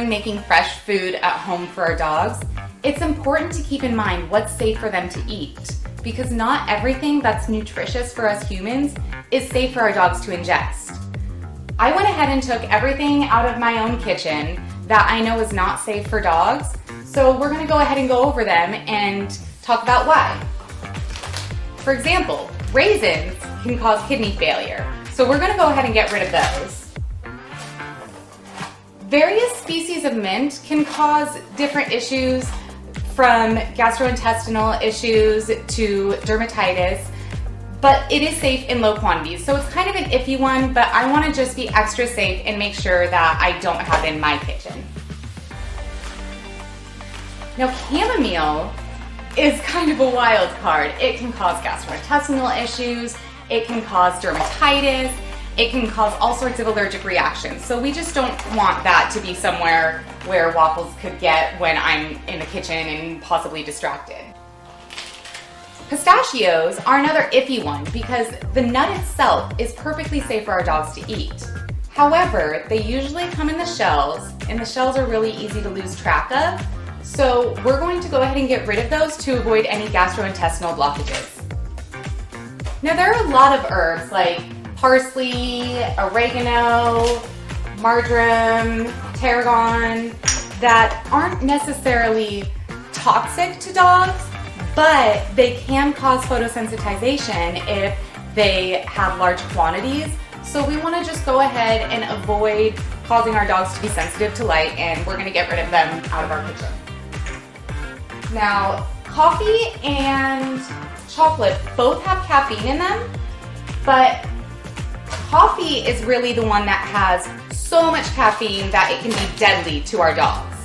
when making fresh food at home for our dogs, it's important to keep in mind what's safe for them to eat, because not everything that's nutritious for us humans is safe for our dogs to ingest. I went ahead and took everything out of my own kitchen that I know is not safe for dogs, so we're gonna go ahead and go over them and talk about why. For example, raisins can cause kidney failure, so we're gonna go ahead and get rid of those. Various species of mint can cause different issues, from gastrointestinal issues to dermatitis, but it is safe in low quantities. So it's kind of an iffy one, but I want to just be extra safe and make sure that I don't have it in my kitchen. Now, chamomile is kind of a wild card. It can cause gastrointestinal issues, it can cause dermatitis, it can cause all sorts of allergic reactions. So we just don't want that to be somewhere where Waffles could get when I'm in the kitchen and possibly distracted. Pistachios are another iffy one because the nut itself is perfectly safe for our dogs to eat. However, they usually come in the shells, and the shells are really easy to lose track of. So we're going to go ahead and get rid of those to avoid any gastrointestinal blockages. Now, there are a lot of herbs like parsley, oregano, marjoram, tarragon that aren't necessarily toxic to dogs, but they can cause photosensitization if they have large quantities. So we want to just go ahead and avoid causing our dogs to be sensitive to light, and we're going to get rid of them out of our kitchen. Now, coffee and chocolate both have caffeine in them, but coffee is really the one that has so much caffeine that it can be deadly to our dogs.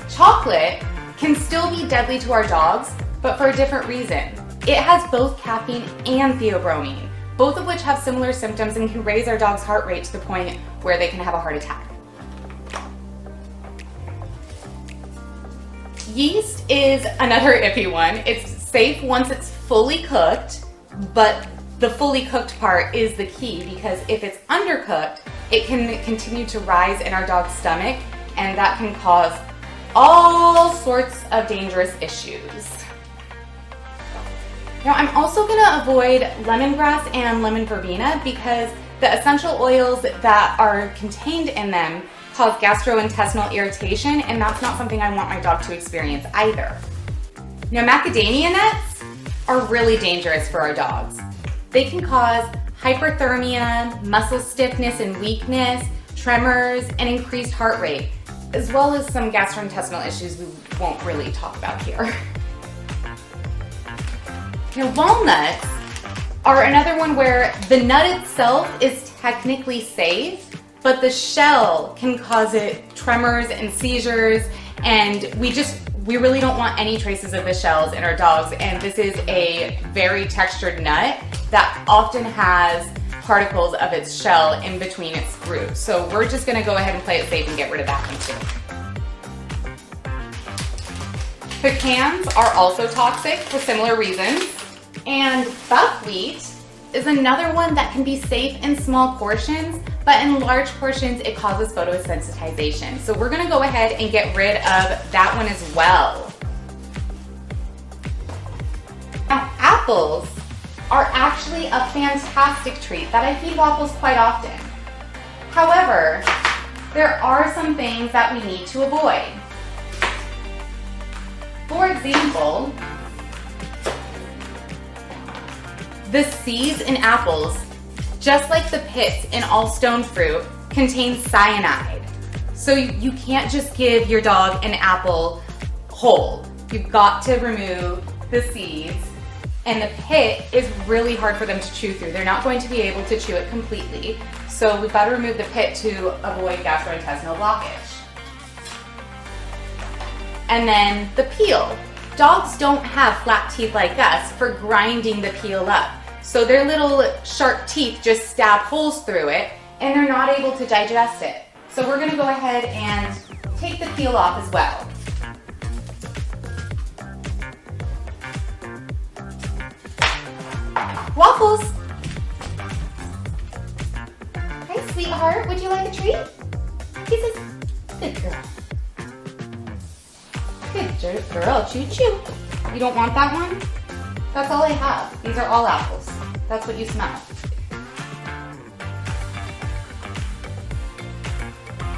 Chocolate can still be deadly to our dogs, but for a different reason. It has both caffeine and theobromine, both of which have similar symptoms and can raise our dog's heart rate to the point where they can have a heart attack. Yeast is another iffy one. It's safe once it's fully cooked, but the fully cooked part is the key, because if it's undercooked, it can continue to rise in our dog's stomach, and that can cause all sorts of dangerous issues. Now, I'm also going to avoid lemongrass and lemon verbena because the essential oils that are contained in them cause gastrointestinal irritation, and that's not something I want my dog to experience either. Now, macadamia nuts are really dangerous for our dogs. They can cause hyperthermia, muscle stiffness and weakness, tremors, and increased heart rate, as well as some gastrointestinal issues we won't really talk about here. Now, walnuts are another one where the nut itself is technically safe, but the shell can cause it tremors and seizures, and we really don't want any traces of the shells in our dogs, and this is a very textured nut that often has particles of its shell in between its grooves. So we're just gonna go ahead and play it safe and get rid of that one too. Pecans are also toxic for similar reasons, and buckwheat is another one that can be safe in small portions, but in large portions it causes photosensitization. So we're gonna go ahead and get rid of that one as well. Now, apples are actually a fantastic treat that I feed Waffles quite often. However, there are some things that we need to avoid. For example, the seeds in apples, just like the pits in all stone fruit, contain cyanide. So you can't just give your dog an apple whole. You've got to remove the seeds, and the pit is really hard for them to chew through. They're not going to be able to chew it completely. So we've got to remove the pit to avoid gastrointestinal blockage. And then the peel. Dogs don't have flat teeth like us for grinding the peel up. So their little sharp teeth just stab holes through it, and they're not able to digest it. So we're gonna go ahead and take the peel off as well. Waffles! Hi, sweetheart, would you like a treat? Kisses. Good girl, choo choo. You don't want that one? That's all I have. These are all apples. That's what you smell.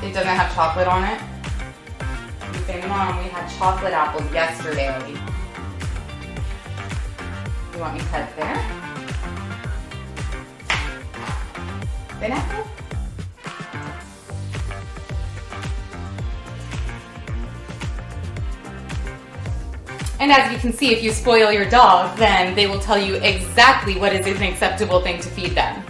It doesn't have chocolate on it? You say, Mom, we had chocolate apples yesterday. You want me to cut it there? Thin apple? And as you can see, if you spoil your dog, then they will tell you exactly what is an acceptable thing to feed them.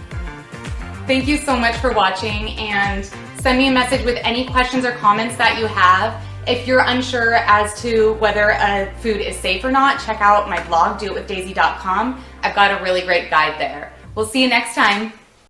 Thank you so much for watching, and send me a message with any questions or comments that you have. If you're unsure as to whether a food is safe or not, check out my blog, DoItWithDaisy.com. I've got a really great guide there. We'll see you next time.